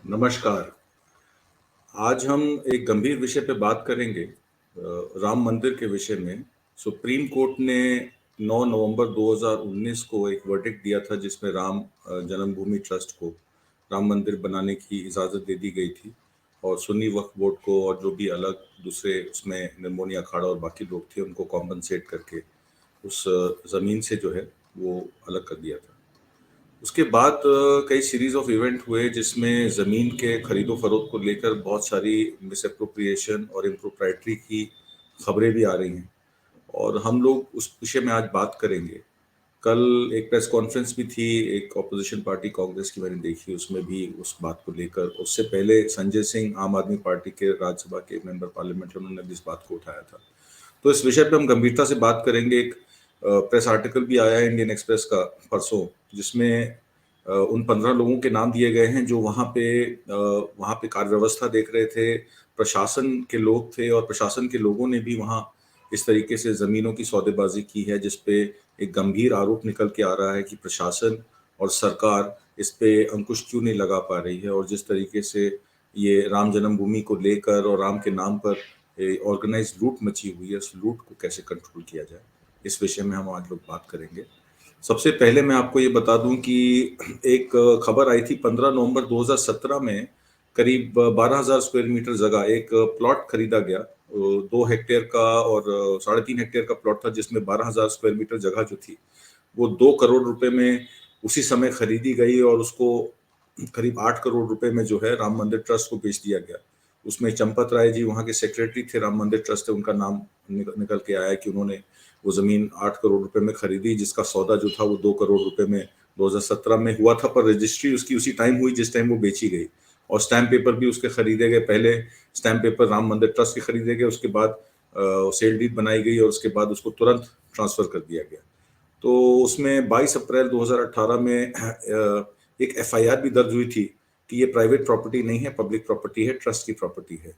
नमस्कार। आज हम एक गंभीर विषय पे बात करेंगे, राम मंदिर के विषय में। सुप्रीम कोर्ट ने 9 नवंबर 2019 को एक वर्डिक्ट दिया था जिसमें राम जन्मभूमि ट्रस्ट को राम मंदिर बनाने की इजाज़त दे दी गई थी और सुन्नी वक्फ बोर्ड को और जो भी अलग दूसरे उसमें निर्मोही अखाड़ा और बाकी लोग थे उनको कॉम्पनसेट करके उस ज़मीन से जो है वो अलग कर दिया था। उसके बाद कई सीरीज ऑफ इवेंट हुए जिसमें ज़मीन के खरीदो फरोख्त को लेकर बहुत सारी मिसएप्रोप्रिएशन और इम्प्रोप्राइटरी की खबरें भी आ रही हैं और हम लोग उस विषय में आज बात करेंगे। कल एक प्रेस कॉन्फ्रेंस भी थी, एक ऑपोजिशन पार्टी कांग्रेस की मैंने देखी, उसमें भी उस बात को लेकर, उससे पहले संजय सिंह आम आदमी पार्टी के राज्यसभा के मेंबर पार्लियामेंट, उन्होंने भी इस बात को उठाया था। तो इस विषय पे हम गंभीरता से बात करेंगे। एक प्रेस आर्टिकल भी आया है इंडियन एक्सप्रेस का परसों, जिसमें उन 15 लोगों के नाम दिए गए हैं जो वहाँ पे कार्य व्यवस्था देख रहे थे, प्रशासन के लोग थे और प्रशासन के लोगों ने भी वहाँ इस तरीके से ज़मीनों की सौदेबाजी की है, जिस पे एक गंभीर आरोप निकल के आ रहा है कि प्रशासन और सरकार इस पे अंकुश क्यों नहीं लगा पा रही है और जिस तरीके से ये राम जन्मभूमि को लेकर और राम के नाम पर ऑर्गेनाइज्ड लूट मची हुई है, उस लूट को कैसे कंट्रोल किया जाए, इस विषय में हम आज लोग बात करेंगे। सबसे पहले मैं आपको ये बता दूं कि एक खबर आई थी 15 नवंबर 2017 में, करीब 12,000 स्क्वायर मीटर जगह एक प्लॉट खरीदा गया, 2 हेक्टेयर का और 3.5 हेक्टेयर का प्लॉट था, जिसमें 12,000 स्क्वायर मीटर जगह जो थी वो 2 करोड़ रुपए में उसी समय खरीदी गई और उसको करीब 8 करोड़ रुपए में जो है राम मंदिर ट्रस्ट को बेच दिया गया। उसमें चंपत राय जी वहाँ के सेक्रेटरी थे राम मंदिर ट्रस्ट, उनका नाम निकल के आया कि उन्होंने वो जमीन 8 करोड़ रुपए में खरीदी, जिसका सौदा जो था वो 2 करोड़ रुपए में 2017 में हुआ था, पर रजिस्ट्री उसकी उसी टाइम हुई जिस टाइम वो बेची गई और स्टैम्प पेपर भी उसके खरीदे गए। पहले स्टैम्प पेपर राम मंदिर ट्रस्ट के खरीदे गए, उसके बाद सेल डीड बनाई गई और उसके बाद उसको तुरंत ट्रांसफर कर दिया गया। तो उसमें 22 अप्रैल 2018 में एक एफआईआर भी दर्ज हुई थी कि ये प्राइवेट प्रॉपर्टी नहीं है, पब्लिक प्रॉपर्टी है, ट्रस्ट की प्रॉपर्टी है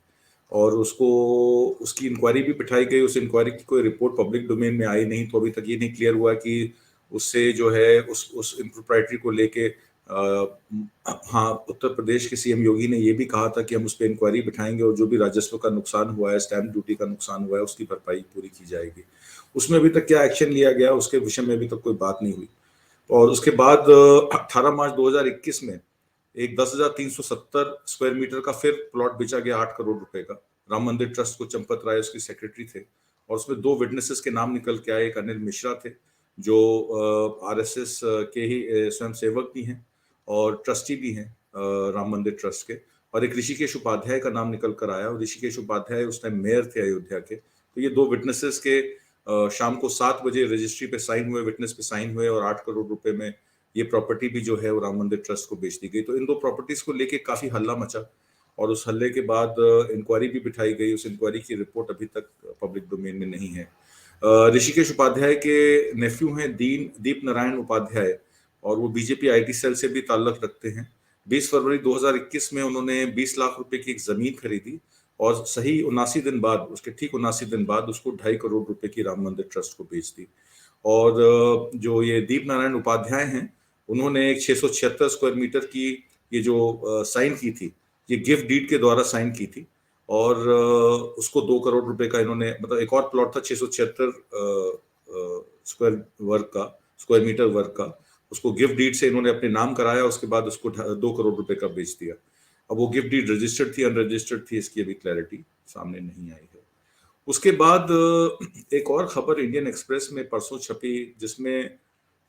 और उसकी इंक्वायरी भी बिठाई गई। उस इंक्वायरी की कोई रिपोर्ट पब्लिक डोमेन में आई नहीं, तो अभी तक ये नहीं क्लियर हुआ कि उससे जो है उस इम्प्रोप्राइटरी को लेके हाँ, उत्तर प्रदेश के सीएम योगी ने ये भी कहा था कि हम उस पर इंक्वायरी बिठाएंगे और जो भी राजस्व का नुकसान हुआ है, स्टैंप ड्यूटी का नुकसान हुआ है, उसकी भरपाई पूरी की जाएगी। उसमें अभी तक क्या एक्शन लिया गया उसके विषय में अभी तक कोई बात नहीं हुई। और उसके बाद 18 मार्च 2021 में एक 10,370 स्क्वायर मीटर का फिर प्लॉट बेचा गया 8 करोड़ रुपए का राम मंदिर ट्रस्ट को। चंपत राय उसकी सेक्रेटरी थे और उसमें 2 विटनेसेस के नाम निकल के आए। एक अनिल मिश्रा थे जो आरएसएस के ही स्वयं सेवक भी हैं और ट्रस्टी भी हैं राम मंदिर ट्रस्ट के, और एक ऋषिकेश उपाध्याय का नाम निकल कर आया और ऋषिकेश उपाध्याय उस टाइम मेयर थे अयोध्या के। तो ये 2 विटनेसेस के शाम को 7 बजे रजिस्ट्री पे साइन हुए, विटनेस पे साइन हुए और 8 करोड़ रुपए में ये प्रॉपर्टी भी जो है वो राम मंदिर ट्रस्ट को बेच दी गई। तो इन 2 प्रॉपर्टीज को लेके काफी हल्ला मचा और उस हल्ले के बाद इंक्वायरी भी बिठाई गई। उस इंक्वायरी की रिपोर्ट अभी तक पब्लिक डोमेन में नहीं है। ऋषिकेश उपाध्याय के नेफ्यू हैं दीप नारायण उपाध्याय और वो बीजेपी आईटी सेल से भी ताल्लुक रखते हैं। 20 फरवरी 2021 में उन्होंने 20 लाख रुपए की एक जमीन खरीदी और सही 79 दिन बाद, उसके ठीक 79 दिन बाद उसको 2.5 करोड़ रुपए की राम मंदिर ट्रस्ट को बेच दी। और जो ये दीप नारायण उपाध्याय हैं, उन्होंने एक 676 स्क्वायर मीटर की ये जो साइन की थी, ये गिफ्ट डीड के द्वारा साइन की थी और उसको 2 करोड़ रुपए का इन्होंने, मतलब एक और प्लॉट था 676 स्क्वायर मीटर वर्ग का, उसको गिफ्ट डीड से इन्होंने अपने नाम कराया, उसके बाद उसको 2 करोड़ रुपए का बेच दिया। अब वो गिफ्ट डीड रजिस्टर्ड थी अनरजिस्टर्ड थी, इसकी अभी क्लैरिटी सामने नहीं आई है। उसके बाद एक और खबर इंडियन एक्सप्रेस में परसों छपी जिसमें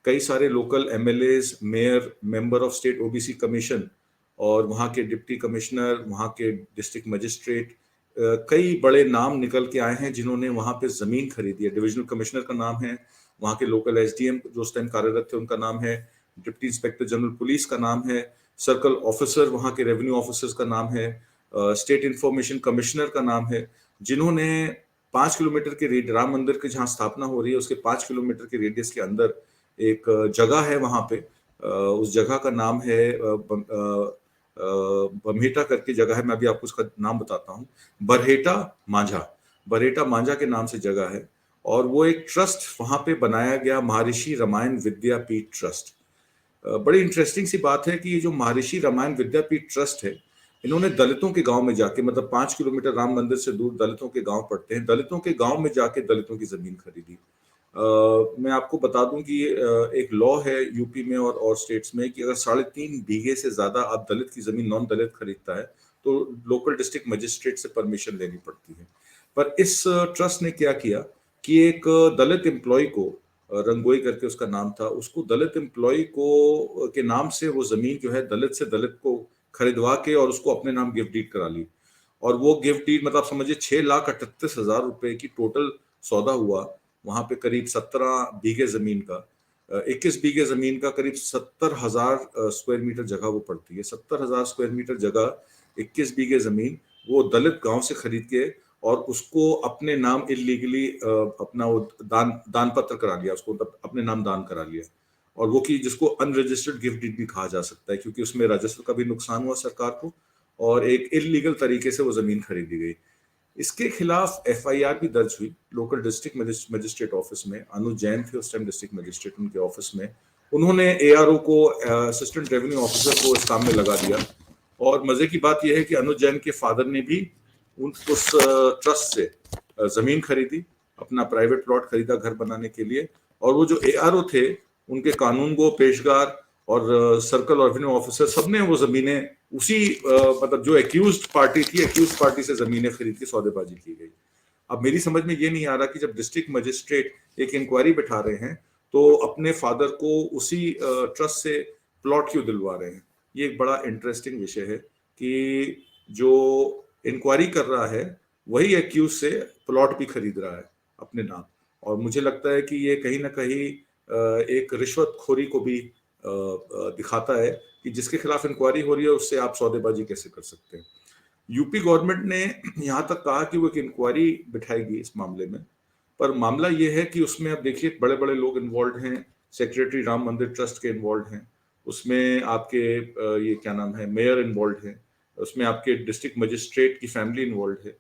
कई सारे local MLAs, mayor, member of state OBC commission और वहाँ के डिप्टी कमिश्नर, वहाँ के डिस्ट्रिक्ट मजिस्ट्रेट, कई बड़े नाम निकल के आए हैं जिन्होंने वहाँ पे जमीन खरीदी है। डिविजनल कमिश्नर का नाम है, वहाँ के लोकल एसडीएम जो उस टाइम कार्यरत थे उनका नाम है, डिप्टी इंस्पेक्टर जनरल पुलिस का नाम है, सर्कल ऑफिसर वहाँ के रेवेन्यू ऑफिसर्स का नाम है, स्टेट इंफॉर्मेशन कमिश्नर का नाम है, जिन्होंने 5 किलोमीटर के रेडियस, राम मंदिर की जहाँ स्थापना हो रही है उसके 5 किलोमीटर के रेडियस के अंदर एक जगह है, वहाँ पे उस जगह का नाम है बम्हेटा करके जगह है, मैं अभी आपको उसका नाम बताता हूँ, बरहेटा मांझा के नाम से जगह है और वो एक ट्रस्ट वहाँ पे बनाया गया, महर्षि रामायण विद्यापीठ ट्रस्ट। बड़ी इंटरेस्टिंग सी बात है कि ये जो महर्षि रामायण विद्यापीठ ट्रस्ट है इन्होंने दलितों के गांव में जाके, मतलब 5 किलोमीटर राम मंदिर से दूर दलितों के गांव पड़ते हैं, दलितों के गांव में जाके दलितों की जमीन खरीदी। मैं आपको बता दूं कि एक लॉ है यूपी में और स्टेट्स में कि अगर 3.5 बीघे से ज्यादा आप दलित की जमीन नॉन दलित खरीदता है तो लोकल डिस्ट्रिक्ट मजिस्ट्रेट से परमिशन लेनी पड़ती है। पर इस ट्रस्ट ने क्या किया कि एक दलित एम्प्लॉय को, रंगोई करके उसका नाम था, उसको दलित एम्प्लॉय को के नाम से वो जमीन जो है दलित से दलित को खरीदवा के और उसको अपने नाम गिफ्ट डीड करा ली। और वो गिफ्ट डीड मतलब समझिए 6,38,000 रुपए की टोटल सौदा हुआ। वहां पे करीब 17 बीघे जमीन का, 21 बीघे जमीन का करीब 70,000 स्क्वायर मीटर जगह वो पड़ती है। 70,000 स्क्वायर मीटर जगह, 21 बीघे जमीन वो दलित गांव से खरीद के और उसको अपने नाम इलीगली अपना वो दान पत्र करा लिया, उसको अपने नाम दान करा लिया। और वो कि जिसको अनरजिस्टर्ड गिफ्ट डीड भी कहा जा सकता है, क्योंकि उसमें राजस्व का भी नुकसान हुआ सरकार को और एक इलीगल तरीके से वो जमीन खरीदी गई। इसके खिलाफ एफआईआर भी दर्ज हुई लोकल डिस्ट्रिक्ट मजिस्ट्रेट ऑफिस में। अनुज जैन थे उस टाइम डिस्ट्रिक्ट मजिस्ट्रेट उनके ऑफिस में। उन्होंने एआरओ को, असिस्टेंट रेवेन्यू ऑफिसर को इस काम में लगा दिया। और मजे की बात यह है कि अनुज जैन के फादर ने भी उस ट्रस्ट से जमीन खरीदी, अपना प्राइवेट प्लॉट खरीदा घर बनाने के लिए। और वो जो एआरओ थे उनके कानूनगो, पेशगार और सर्कल रेवेन्यू ऑफिसर, सबने वो जमीनें उसी मतलब जो एक्यूज्ड पार्टी थी, एक्यूज्ड पार्टी से जमीनें खरीद के सौदेबाजी की गई। अब मेरी समझ में ये नहीं आ रहा कि जब डिस्ट्रिक्ट मजिस्ट्रेट एक इंक्वायरी बिठा रहे हैं तो अपने फादर को उसी ट्रस्ट से प्लॉट क्यों दिलवा रहे हैं। ये एक बड़ा इंटरेस्टिंग विषय है कि जो इंक्वायरी कर रहा है वही एक्यूज से प्लॉट भी खरीद रहा है अपने नाम। और मुझे लगता है कि ये कहीं ना कहीं एक रिश्वतखोरी को भी दिखाता है कि जिसके खिलाफ इंक्वायरी हो रही है उससे आप सौदेबाजी कैसे कर सकते हैं। यूपी गवर्नमेंट ने यहाँ तक कहा कि वो एक इंक्वायरी बिठाएगी इस मामले में, पर मामला ये है कि उसमें अब देखिए बड़े बड़े लोग इन्वॉल्व हैं। सेक्रेटरी राम मंदिर ट्रस्ट के इन्वॉल्व हैं उसमें, आपके ये क्या नाम है, मेयर इन्वॉल्व है उसमें, आपके डिस्ट्रिक्ट मजिस्ट्रेट की फैमिली इन्वॉल्व है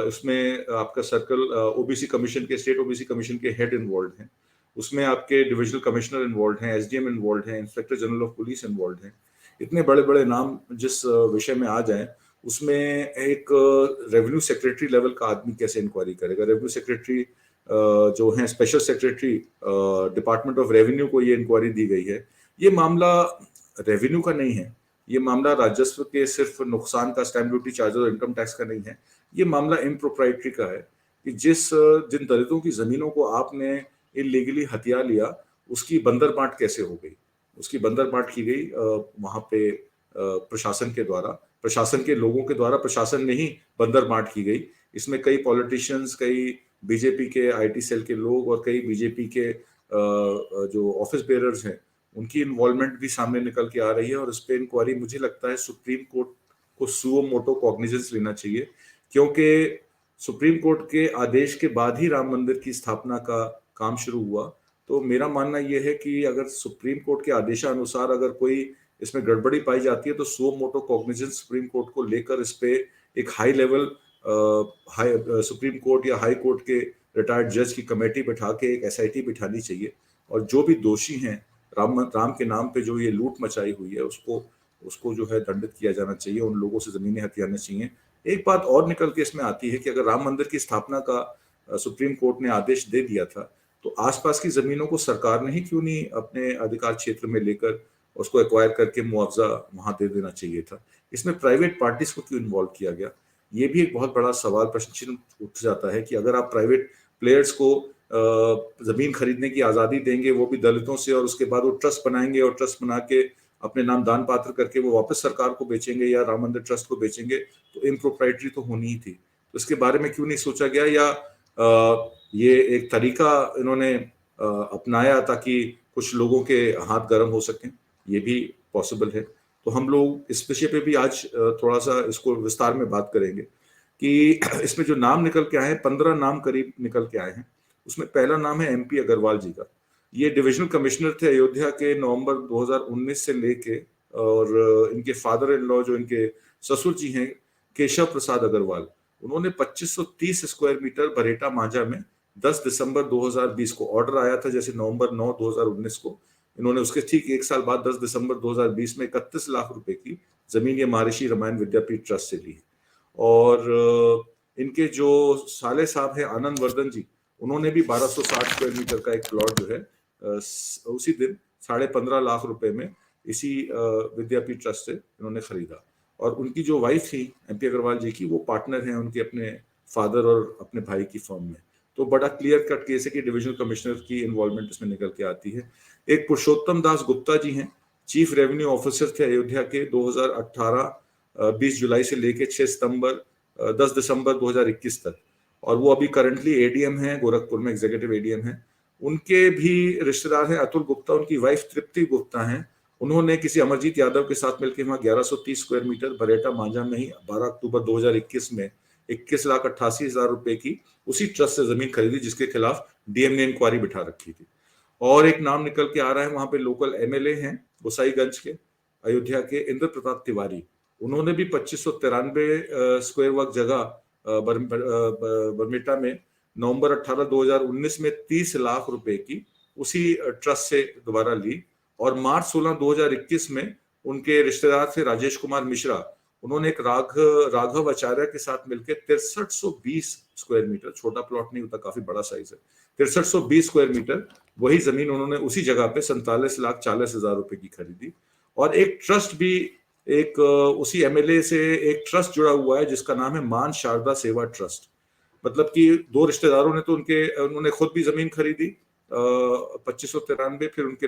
उसमें, आपका सर्कल ओबीसी कमीशन के, स्टेट ओबीसी कमीशन के हेड इन्वॉल्व हैं उसमें, आपके डिविजनल कमिश्नर इन्वॉल्व हैं, एसडीएम इन्वॉल्व हैं, inspector general of police involve हैं। इतने बड़े बड़े नाम जिस विषय में आ जाएं उसमें एक रेवेन्यू सेक्रेटरी लेवल का आदमी कैसे इंक्वायरी करेगा। रेवेन्यू सेक्रेटरी जो है, special secretary department of revenue को ये इंक्वायरी दी गई है। ये मामला रेवेन्यू का नहीं है, ये मामला राजस्व के सिर्फ नुकसान का, स्टैम्प ड्यूटी चार्जेस और इनकम टैक्स का नहीं है। ये मामला इम्प्रोप्राइटरी का है कि जिन दलितों की जमीनों को आपने इलीगली हथिया लिया उसकी बंदर बांट कैसे हो गई। उसकी बंदर बांट की गई वहां पे प्रशासन के द्वारा, प्रशासन के लोगों के द्वारा, प्रशासन में ही बंदर बांट की गई। इसमें कई पॉलिटिशियंस, कई बीजेपी के आईटी सेल के लोग और कई बीजेपी के जो ऑफिस बेरर्स हैं उनकी इन्वॉल्वमेंट भी सामने निकल के आ रही है। और इस पे इंक्वायरी मुझे लगता है सुप्रीम कोर्ट को सुओ मोटो कॉग्निजेंस लेना चाहिए, क्योंकि सुप्रीम कोर्ट के आदेश के बाद ही राम मंदिर की स्थापना का काम शुरू हुआ। तो मेरा मानना यह है कि अगर सुप्रीम कोर्ट के आदेशानुसार अगर कोई इसमें गड़बड़ी पाई जाती है तो सो मोटो कॉग्निजेंस सुप्रीम कोर्ट को लेकर इस पे एक हाई लेवल सुप्रीम कोर्ट या हाई कोर्ट के रिटायर्ड जज की कमेटी बिठा के एक एसआईटी बिठानी चाहिए। और जो भी दोषी हैं राम के नाम पे जो ये लूट मचाई हुई है उसको जो है दंडित किया जाना चाहिए, उन लोगों से जमीनें हथियानी चाहिए। एक बात और निकल के इसमें आती है कि अगर राम मंदिर की स्थापना का सुप्रीम कोर्ट ने आदेश दे दिया था तो आसपास की जमीनों को सरकार ने ही क्यों नहीं अपने अधिकार क्षेत्र में लेकर उसको एक्वायर करके मुआवजा वहां दे देना चाहिए था। इसमें प्राइवेट पार्टीज को क्यों इन्वॉल्व किया गया, ये भी एक बहुत बड़ा सवाल, प्रश्न चिन्ह उठ जाता है कि अगर आप प्राइवेट प्लेयर्स को जमीन खरीदने की आजादी देंगे वो भी दलितों से, और उसके बाद वो ट्रस्ट बनाएंगे और ट्रस्ट बना के अपने नाम दान पात्र करके वो वापस सरकार को बेचेंगे या राम मंदिर ट्रस्ट को बेचेंगे, तो इम्प्रोप्राइटरी तो होनी ही थी। तो इसके बारे में क्यों नहीं सोचा गया, या ये एक तरीका इन्होंने अपनाया ताकि कुछ लोगों के हाथ गर्म हो सकें, ये भी पॉसिबल है। तो हम लोग इस विषय पे भी आज थोड़ा सा इसको विस्तार में बात करेंगे कि इसमें जो नाम निकल के आए हैं, 15 नाम करीब निकल के आए हैं। उसमें पहला नाम है एमपी अग्रवाल जी का। ये डिविजनल कमिश्नर थे अयोध्या के नवंबर 2019 से लेके, और इनके फादर इन लॉ जो इनके ससुर जी हैं केशव प्रसाद अग्रवाल, उन्होंने 2530 स्क्वायर मीटर बरेटा मांझा में 10 दिसंबर 2020 को ऑर्डर आया था, जैसे नवंबर 9 2019 को, इन्होंने उसके ठीक एक साल बाद 10 दिसंबर 2020 में 31 लाख रुपए की जमीन ये महर्षि रामायण विद्यापीठ ट्रस्ट से ली है। और इनके जो साले साहब हैं आनंद वर्धन जी, उन्होंने भी 1260 स्क्वायर मीटर का एक प्लॉट जो है उसी दिन 15.5 लाख रुपए में इसी विद्यापीठ ट्रस्ट से इन्होंने खरीदा। और उनकी जो वाइफ थी MP अग्रवाल जी की, वो पार्टनर हैं उनके अपने फादर और अपने भाई की फर्म में। तो बड़ा क्लियर कट केस है कि डिविजनल कमिश्नर की इन्वॉल्वमेंट इसमें निकल के आती है। एक पुरुषोत्तम दास गुप्ता जी हैं, चीफ रेवेन्यू ऑफिसर थे अयोध्या के 2018 20 जुलाई से लेके 10 दिसंबर 2021 तक, और वो अभी करंटली ADM हैं गोरखपुर में, एग्जीक्यूटिव ADM हैं। उनके भी रिश्तेदार हैं अतुल गुप्ता, उनकी वाइफ तृप्ति गुप्ता हैं। उन्होंने किसी अमरजीत यादव के साथ मिलकर वहां 1130 स्क्वायर मीटर बरेटा मांझा में ही 12 अक्टूबर 2021 में 21,88,000 रुपए की उसी ट्रस्ट से जमीन खरीदी, जिसके खिलाफ DM ने इंक्वायरी बिठा रखी थी। और एक नाम निकल के आ रहा है, वहां पे लोकल MLA हैं गोसाईगंज के अयोध्या के, इंद्र प्रताप तिवारी। उन्होंने भी 2593 स्क्वायर वर्ग जगह बरमेटा में नवंबर 18 2019 में 30 लाख रुपए की उसी ट्रस्ट से दोबारा ली। और मार्च 16 2021 में उनके रिश्तेदार थे राजेश कुमार मिश्रा, उन्होंने एक राघव आचार्य के साथ मिलकर 6320 स्क्वायर मीटर, छोटा प्लॉट नहीं होता, काफी बड़ा साइज है, 6320 स्क्वायर मीटर वही जमीन उन्होंने उसी जगह पे 47,40,000 रुपए की खरीदी। और एक ट्रस्ट भी, एक उसी MLA से एक ट्रस्ट जुड़ा हुआ है जिसका नाम है मान शारदा सेवा ट्रस्ट। मतलब कि दो रिश्तेदारों ने तो उन्होंने खुद भी जमीन खरीदी 2593, फिर उनके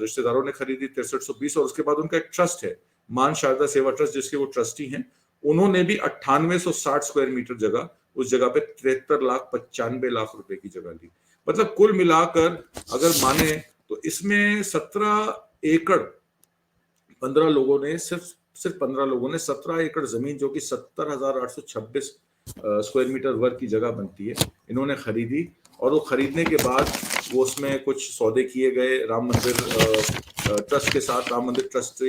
रिश्तेदारों ने खरीदी 6320, और उसके बाद उनका एक ट्रस्ट है मान शारदा सेवा ट्रस्ट जिसके वो ट्रस्टी हैं, उन्होंने भी 9860 स्क्वायर मीटर जगह उस जगह पे 73,95,00,000 रुपए की जगह ली। मतलब कुल मिलाकर अगर माने तो इसमें 17 एकड़ 15 लोगों ने सिर्फ 15 लोगों ने 17 एकड़ जमीन, जो कि 70,826 स्क्वायर मीटर वर्ग की जगह बनती है, इन्होंने खरीदी। और वो खरीदने के बाद वो उसमें कुछ सौदे किए गए राम मंदिर ट्रस्ट के साथ, राम मंदिर ट्रस्ट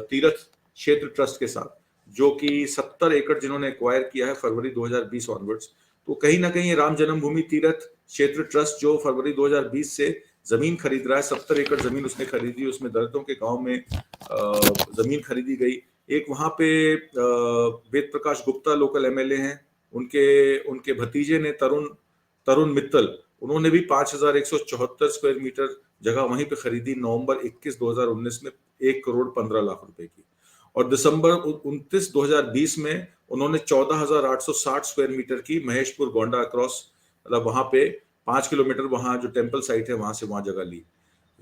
तीर्थ क्षेत्र ट्रस्ट के साथ, जो कि 70 एकड़ जिन्होंने एक्वायर किया है फरवरी 2020 ऑनवर्ड्स। तो कहीं ना कहीं राम जन्मभूमि तीर्थ क्षेत्र ट्रस्ट जो फरवरी 2020 से जमीन खरीद रहा है, 70 एकड़ जमीन उसने खरीदी, उसमें दलितों के गांव में जमीन खरीदी गई। एक वहां पे वेद प्रकाश गुप्ता लोकल MLA हैं, उनके भतीजे ने तरुण मित्तल, उन्होंने भी 5,174 स्क्वायर मीटर जगह वहीं पे खरीदी नवंबर 21 2019 में 1,15,00,000 रुपए की। और दिसंबर 29 2020 में उन्होंने 14,860 स्क्वायर मीटर की महेशपुर गोंडा अक्रॉस, मतलब वहां पे 5 किलोमीटर वहां जो टेम्पल साइट है वहां से वहां जगह ली।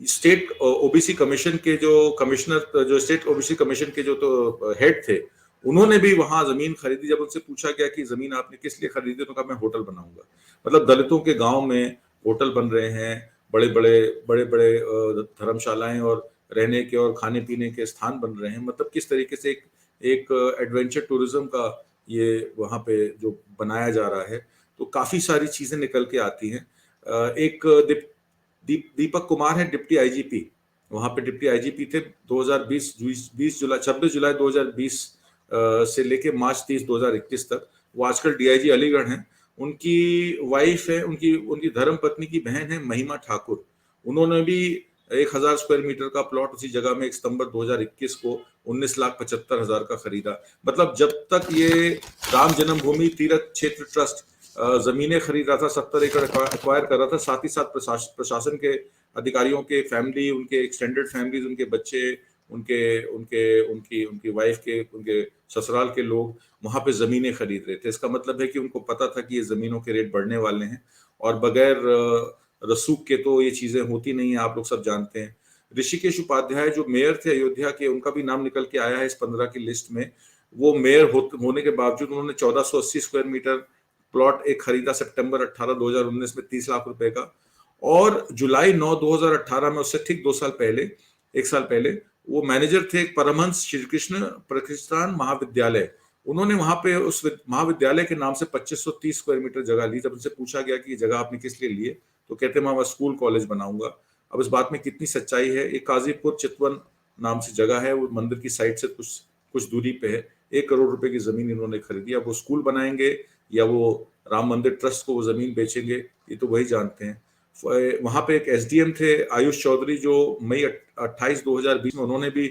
स्टेट OBC कमीशन के जो कमिश्नर, जो स्टेट OBC कमीशन के जो तो हेड थे, उन्होंने भी वहां जमीन खरीदी। जब उनसे पूछा गया कि जमीन आपने किस लिए खरीदी, तो कहा मैं होटल बनाऊंगा। मतलब दलितों के गांव में होटल बन रहे हैं, बड़े बड़े धर्मशालाएं और रहने के और खाने पीने के स्थान बन रहे हैं। मतलब किस तरीके से एक एडवेंचर टूरिज्म का ये वहां पे जो बनाया जा रहा है, तो काफी सारी चीजें निकल के आती हैं। एक दीपक कुमार है डिप्टी IGP, वहां पे डिप्टी IGP थे 26 जुलाई 2020 से लेके मार्च 30 2021 तक। वो आजकल DIG अलीगढ़ हैं। उनकी वाइफ है, उनकी धर्म पत्नी की बहन है महिमा ठाकुर, उन्होंने भी 1,000 स्क्वायर मीटर का प्लॉट उसी जगह में 1 सितंबर 2021 को 19,75,000 का खरीदा। मतलब जब तक ये राम जन्मभूमि तीर्थ क्षेत्र ट्रस्ट जमीनें खरीद रहा था, 70 एकड़ एक्वायर कर रहा था, साथ ही साथ प्रशासन के अधिकारियों के फैमिली, उनके एक्सटेंडेड फैमिलीज, उनके बच्चे, उनकी वाइफ के, उनके ससुराल के लोग वहां पे जमीनें खरीद रहे थे। इसका मतलब है कि उनको पता था कि ये जमीनों के रेट बढ़ने वाले हैं, और बगैर रसूख के तो ये चीजें होती नहीं है, आप लोग सब जानते हैं। ऋषिकेश उपाध्याय जो मेयर थे अयोध्या के, उनका भी नाम निकल के आया है इस 15 की लिस्ट में। वो मेयर होने के बावजूद उन्होंने 1480 स्क्वायर मीटर प्लॉट एक खरीदा सितंबर 18 2019 में 30 लाख रुपए का। और जुलाई 9 2018 में, उससे ठीक 1 साल पहले वो मैनेजर थे परमहंस श्री कृष्ण प्रतिष्ठान महाविद्यालय, उन्होंने वहां पे उस महाविद्यालय के नाम से 2530 स्क्वायर मीटर जगह ली। जब उनसे पूछा गया कि ये जगह आपने किस लिए ली है, तो कहते मैं स्कूल कॉलेज बनाऊंगा। अब इस बात में कितनी सच्चाई है, एक काजीपुर चितवन नाम से जगह है, वो मंदिर की साइड से कुछ दूरी पे है, 1 करोड़ रुपए की जमीन इन्होंने खरीदी। अब वो स्कूल बनाएंगे या वो राम मंदिर ट्रस्ट को वो जमीन बेचेंगे, ये तो वही जानते हैं। वहां पे एक SDM थे आयुष चौधरी, जो मई 28 2020 में उन्होंने भी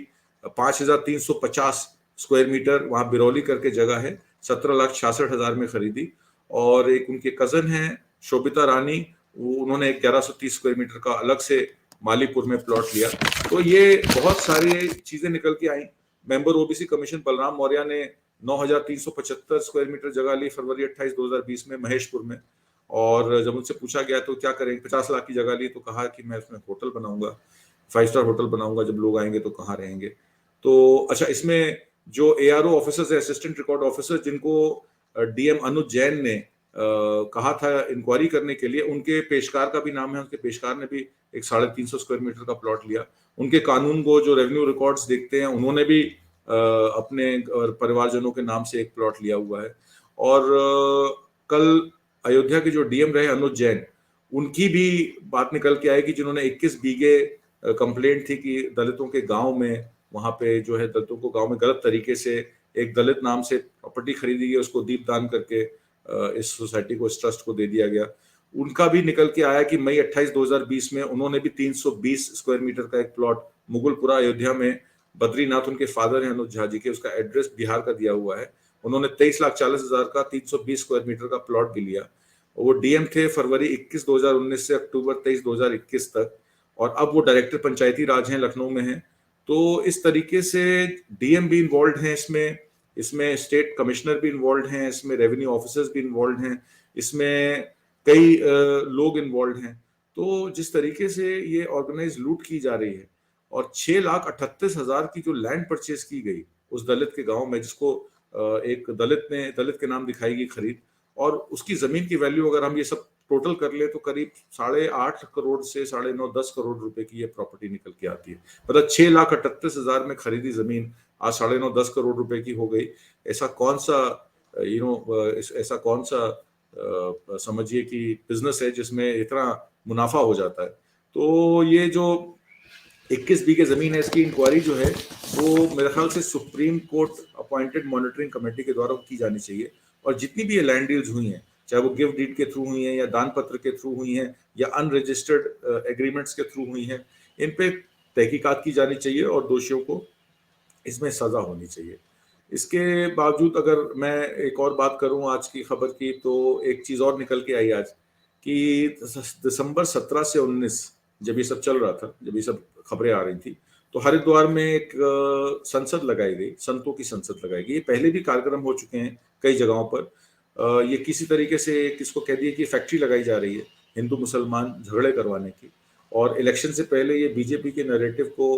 5,350 स्क्वायर मीटर वहां बिरौली करके जगह है, 17,66,000 में खरीदी। और एक उनके कजन है शोभिता रानी, उन्होंने 1130 स्क्वायर मीटर का अलग से मालीपुर में प्लॉट लिया। तो ये बहुत सारी चीजें निकल के आई। Member OBC commission Balram Maurya ने 9,375 स्क्वायर मीटर जगह ली फरवरी 28, 2020 में महेशपुर में। और जब उनसे पूछा गया तो क्या करेंगे, 50 लाख की जगह ली, तो कहा कि मैं उसमें होटल बनाऊंगा, 5 स्टार होटल बनाऊंगा, जब लोग आएंगे तो कहाँ रहेंगे। तो अच्छा, इसमें जो एआरओ ऑफिसर्स है, असिस्टेंट रिकॉर्ड ऑफिसर, जिनको डीएम अनुज जैन ने कहा था इंक्वायरी करने के लिए, उनके पेशकार का भी नाम है, उनके पेशकार ने भी एक 350 स्क्वायर मीटर का प्लॉट लिया। उनके कानून को जो रेवेन्यू रिकॉर्ड्स देखते हैं, उन्होंने भी अपने परिवारजनों के नाम से एक प्लॉट लिया हुआ है। और कल अयोध्या के जो डीएम रहे अनुज जैन, उनकी भी बात निकल के आएगी, जिन्होंने 21 बीघे कंप्लेंट थी कि दलितों के गांव में, वहां पे जो है दलितों को गांव में गलत तरीके से एक दलित नाम से प्रॉपर्टी खरीदी गई, उसको दीपदान करके इस सोसाइटी को, इस ट्रस्ट को दे दिया गया। उनका भी निकल के आया कि मई 28, 2020 में उन्होंने भी 320 स्क्वायर मीटर का एक प्लॉट मुगलपुरा अयोध्या में, बद्रीनाथ उनके फादर हैं अनुज झा जी के, उसका एड्रेस बिहार का दिया हुआ है, उन्होंने 23,40,000 का 320 स्क्वायर मीटर का प्लॉट भी लिया। वो डीएम थे फरवरी 21, 2019 से अक्टूबर 23, 2021 तक, और अब वो डायरेक्टर पंचायती राज हैं, लखनऊ में हैं। तो इस तरीके से डीएम भी इन्वॉल्व हैं इसमें स्टेट कमिश्नर भी इन्वॉल्व हैं, इसमें रेवेन्यू ऑफिसर्स भी इन्वॉल्व हैं, इसमें कई लोग इन्वॉल्व हैं। तो जिस तरीके से ये ऑर्गेनाइज लूट की जा रही है, और 6,38,000 की जो लैंड परचेज की गई उस दलित के गांव में, जिसको एक दलित के नाम दिखाई गई खरीद, और उसकी जमीन की वैल्यू अगर हम ये सब टोटल कर ले तो करीब 8.5 करोड़ से 9.5-10 करोड़ रुपए की ये प्रॉपर्टी निकल के आती है। मतलब 6,38,000 में खरीदी जमीन आज 9.5-10 करोड़ रुपए की हो गई। ऐसा कौन सा ऐसा कौन सा समझिए कि बिजनेस है जिसमें इतना मुनाफा हो जाता है। तो ये जो 21 बीघे जमीन है, इसकी इंक्वायरी जो है वो मेरे ख्याल से supreme court appointed monitoring committee के द्वारा की जानी चाहिए। और जितनी भी ये लैंड डील्स हुई हैं, चाहे वो गिफ्ट डीड के थ्रू हुई हैं, या दान पत्र के थ्रू हुई हैं, या अनरजिस्टर्ड एग्रीमेंट्स के थ्रू हुई हैं, इन पे तहकीकात की जानी चाहिए और दोषियों को इसमें सजा होनी चाहिए। इसके बावजूद अगर मैं एक और बात करूं आज की खबर की, तो एक चीज और निकल के आई आज कि दिसंबर 17 से 19 जब ये सब चल रहा था, जब ये सब खबरें आ रही थी, तो हरिद्वार में एक संसद लगाई गई, संतों की संसद लगाई गई। पहले भी कार्यक्रम हो चुके हैं कई जगहों पर। ये किसी तरीके से किसको कह दिए कि फैक्ट्री लगाई जा रही है हिंदू मुसलमान झगड़े करवाने की। और इलेक्शन से पहले ये बीजेपी के नैरेटिव को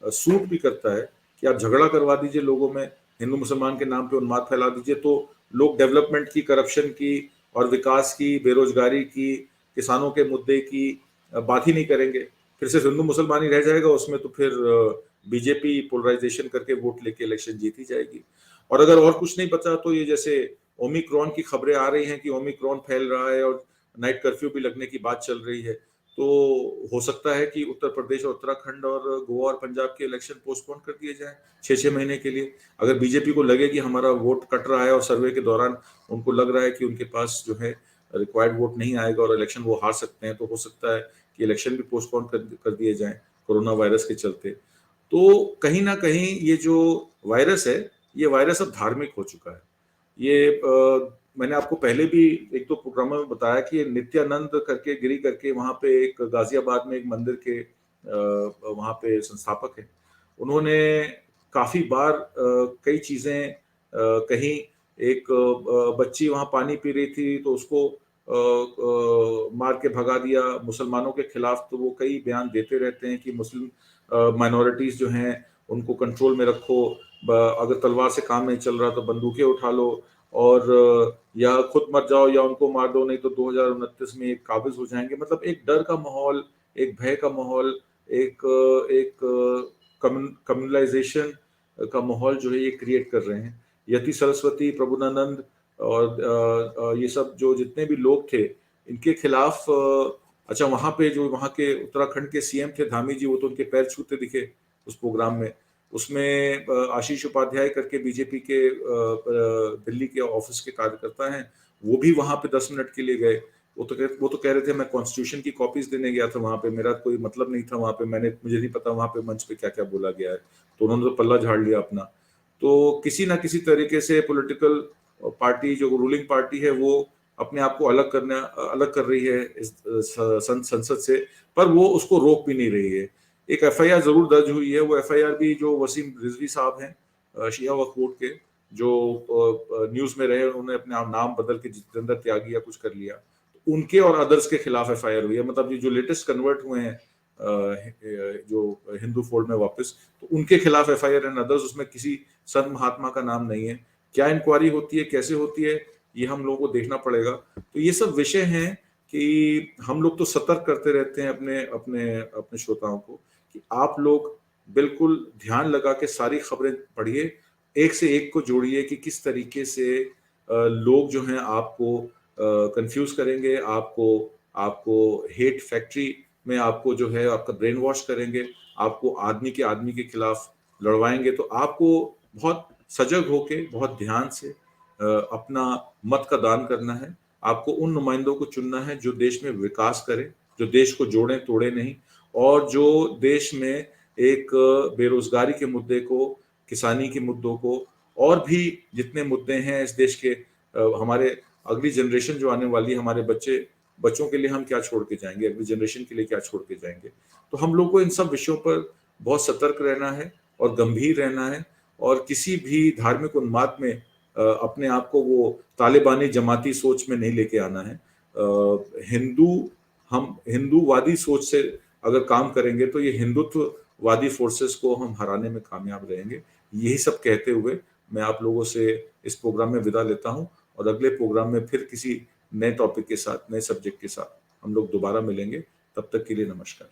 सूट भी करता है कि आप झगड़ा करवा दीजिए लोगों में, हिंदू मुसलमान के नाम पे उन्माद फैला दीजिए, तो लोग डेवलपमेंट की, करप्शन की और विकास की, बेरोजगारी की, किसानों के मुद्दे की बात ही नहीं करेंगे। फिर सिर्फ हिंदू मुसलमान ही रह जाएगा उसमें, तो फिर बीजेपी पोलराइजेशन करके वोट लेके इलेक्शन जीती जाएगी। और अगर और कुछ नहीं बचा तो ये जैसे ओमिक्रॉन की खबरें आ रही हैं कि ओमिक्रॉन फैल रहा है और नाइट कर्फ्यू भी लगने की बात चल रही है, तो हो सकता है कि उत्तर प्रदेश और उत्तराखंड और गोवा और पंजाब के इलेक्शन पोस्टपोन कर दिए जाएं 6-6 महीने के लिए। अगर बीजेपी को लगे कि हमारा वोट कट रहा है और सर्वे के दौरान उनको लग रहा है कि उनके पास जो है रिक्वायर्ड वोट नहीं आएगा और इलेक्शन वो हार सकते हैं, तो हो सकता है कि इलेक्शन भी पोस्टपोन कर दिए जाएं कोरोना वायरस के चलते। तो कहीं ना कहीं ये जो वायरस है, ये वायरस अब धार्मिक हो चुका है। ये मैंने आपको पहले भी एक दो प्रोग्रामों में बताया कि नित्यानंद करके गिरी करके वहां पे एक गाजियाबाद में एक मंदिर के वहां पे संस्थापक हैं। उन्होंने काफी बार कई चीजें कहीं, एक बच्ची वहां पानी पी रही थी तो उसको मार के भगा दिया मुसलमानों के खिलाफ। तो वो कई बयान देते रहते हैं कि मुस्लिम माइनॉरिटीज जो हैं उनको कंट्रोल में रखो, अगर तलवार से काम नहीं चल रहा तो बंदूकें उठा लो, और या खुद मर जाओ या उनको मार दो, नहीं तो 2029 में एक काबिज हो जाएंगे। मतलब एक डर का माहौल, एक भय का माहौल, एक कम्युनलाइजेशन का माहौल जो है ये क्रिएट कर रहे हैं। यति सरस्वती, प्रभुनानंद और ये सब जो जितने भी लोग थे इनके खिलाफ अच्छा, वहां पे जो वहां के उत्तराखंड के सीएम थे धामी जी, वो तो उनके पैर छूते दिखे उस प्रोग्राम में। उसमें आशीष उपाध्याय करके बीजेपी के दिल्ली के ऑफिस के कार्यकर्ता हैं, वो भी वहां पे 10 मिनट के लिए गए। वो तो कह रहे थे मैं कॉन्स्टिट्यूशन की कॉपीज देने गया था वहां पे, मेरा कोई मतलब नहीं था वहां पे, मुझे नहीं पता वहां पे मंच पे क्या क्या बोला गया है, तो उन्होंने तो पल्ला झाड़ लिया अपना। तो किसी ना किसी तरीके से पॉलिटिकल पार्टी जो रूलिंग पार्टी है वो अपने आप को अलग कर रही है इस संसद से, पर वो उसको रोक भी नहीं रही है। एक एफआईआर जरूर दर्ज हुई है, वो एफआईआर भी जो वसीम रिजवी साहब हैं शिया वक्फ बोर्ड के, जो न्यूज में रहे, उन्होंने अपने नाम बदल के जितेंद्र त्यागी या कुछ कर लिया, उनके और अदर्स के खिलाफ एफआईआर हुई है। मतलब ये जो लेटेस्ट कन्वर्ट हुए हैं जो हिंदू फोल्ड में वापस, तो उनके खिलाफ एफआईआर एंड अदर्स, उसमें किसी संत महात्मा का नाम नहीं है। क्या इंक्वायरी होती है, कैसे होती है, ये हम लोगों को देखना पड़ेगा। तो ये सब विषय हैं कि हम लोग तो सतर्क करते रहते हैं अपने अपने अपने श्रोताओं को कि आप लोग बिल्कुल ध्यान लगा के सारी खबरें पढ़िए, एक से एक को जोड़िए कि किस तरीके से लोग जो हैं आपको कंफ्यूज करेंगे, आपको आपको हेट फैक्ट्री में आपको जो है आपका ब्रेन वॉश करेंगे, आपको आदमी के खिलाफ लड़वाएंगे। तो आपको बहुत सजग होके बहुत ध्यान से अपना मत का दान करना है। आपको उन नुमाइंदों को चुनना है जो देश में विकास करे, जो देश को जोड़े तोड़े नहीं, और जो देश में एक बेरोजगारी के मुद्दे को, किसानी के मुद्दों को, और भी जितने मुद्दे हैं इस देश के, हमारे अगली जनरेशन जो आने वाली है, हमारे बच्चों के लिए हम क्या छोड़ के जाएंगे, अगली जनरेशन के लिए क्या छोड़ के जाएंगे। तो हम लोग को इन सब विषयों पर बहुत सतर्क रहना है और गंभीर रहना है, और किसी भी धार्मिक उन्माद में अपने आप को वो तालिबानी जमाती सोच में नहीं लेके आना है। हम हिंदूवादी सोच से अगर काम करेंगे तो ये हिंदुत्ववादी फोर्सेस को हम हराने में कामयाब रहेंगे। यही सब कहते हुए मैं आप लोगों से इस प्रोग्राम में विदा लेता हूं, और अगले प्रोग्राम में फिर किसी नए टॉपिक के साथ, नए सब्जेक्ट के साथ हम लोग दोबारा मिलेंगे। तब तक के लिए नमस्कार।